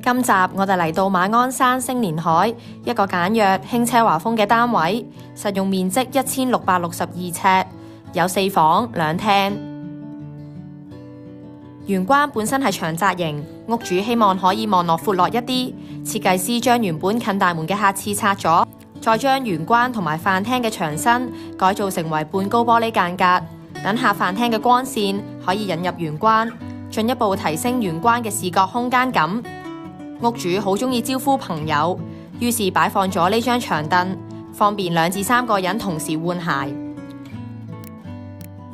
今集我哋嚟到馬鞍山星年海，一個簡約輕奢華風嘅單位，實用面積1662尺，有4房2廳。玄關本身係長窄型，屋主希望可以望落闊落一啲，設計師將原本近大門嘅客廁拆咗，再將玄關同埋飯廳嘅牆身改造成為半高玻璃間隔，等下飯廳嘅光線可以引入玄關，進一步提升玄關嘅視覺空間感。屋主好鍾意招呼朋友，於是擺放咗呢張長凳，方便2至3個人同時換鞋。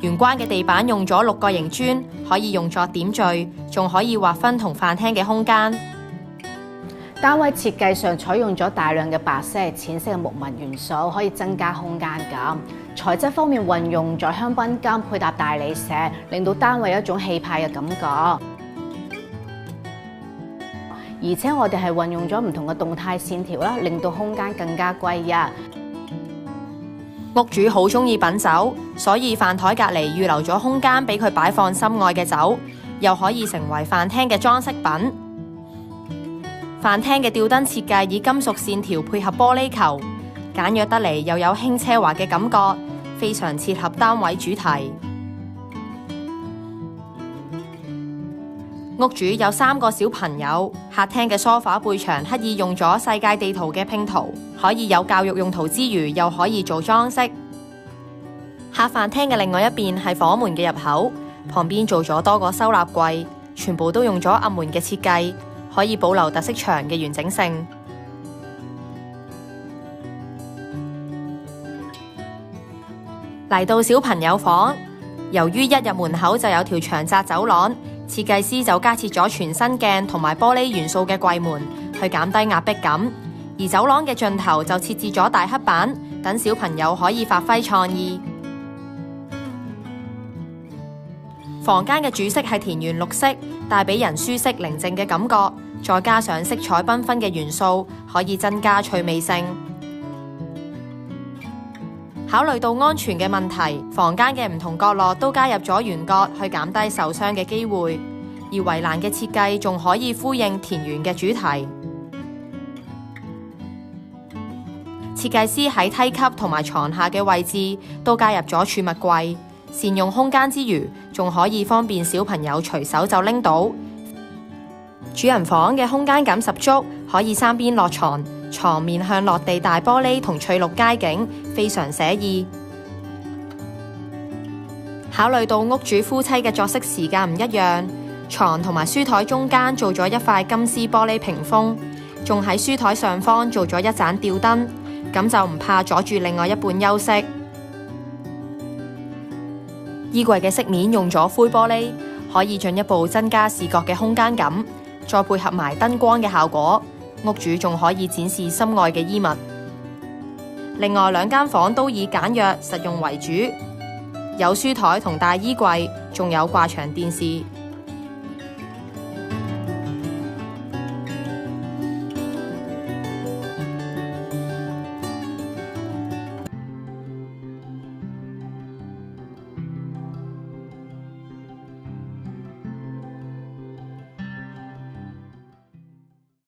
玄關嘅地板用咗6個型磚，可以用作點綴，仲可以劃分同飯廳嘅空間。單位設計上採用咗大量嘅白色、淺色嘅木紋元素，可以增加空間感。材質方面運用咗香檳金配搭大理石，令到單位有一種氣派嘅感覺。而且我哋係運用咗唔同嘅動態線條啦，令到空間更加歸一。屋主好鍾意品酒，所以飯台隔離預留咗空間俾佢擺放心愛嘅酒，又可以成為飯廳嘅裝飾品。飯廳嘅吊燈設計以金屬線條配合玻璃球，簡約得嚟又有輕奢華嘅感覺，非常切合單位主題。屋主有3個小朋友，客廳嘅梳化背牆刻意用咗世界地圖嘅拼圖，可以有教育用途之餘，又可以做裝飾。客飯廳嘅另外一邊係房門嘅入口，旁邊做咗多個收納櫃，全部都用咗暗門嘅設計，可以保留特色牆嘅完整性。嚟到小朋友房，由於一入門口就有條長窄走廊，設計師就加設咗全身鏡同埋玻璃元素嘅櫃門，去減低壓迫感。而走廊嘅盡頭就設置咗大黑板，等小朋友可以發揮創意。房間嘅主色係田園綠色，帶俾人舒適寧靜嘅感覺，再加上色彩繽紛嘅元素，可以增加趣味性。考慮到安全嘅問題，房間嘅唔同角落都加入咗圓角，去減低受傷嘅機會。而圍欄嘅設計仲可以呼應田園嘅主題。設計師喺梯級同埋床下嘅位置都加入咗儲物櫃，善用空間之餘，仲可以方便小朋友隨手就拎到。主人房嘅空間感十足，可以3邊落床，床面向落地大玻璃同翠綠街景，非常寫意。考慮到屋主夫妻嘅作息時間唔一樣，床同埋書台中間做咗一塊金絲玻璃屏風，仲喺書台上方做咗一盞吊燈，咁就唔怕阻住另外一半休息。衣櫃嘅飾面用咗灰玻璃，可以進一步增加視覺嘅空間感，再配合埋燈光嘅效果，屋主仲可以展示心愛嘅衣物。另外2間房都以簡約實用為主，有書台同大衣櫃，仲有掛牆電視。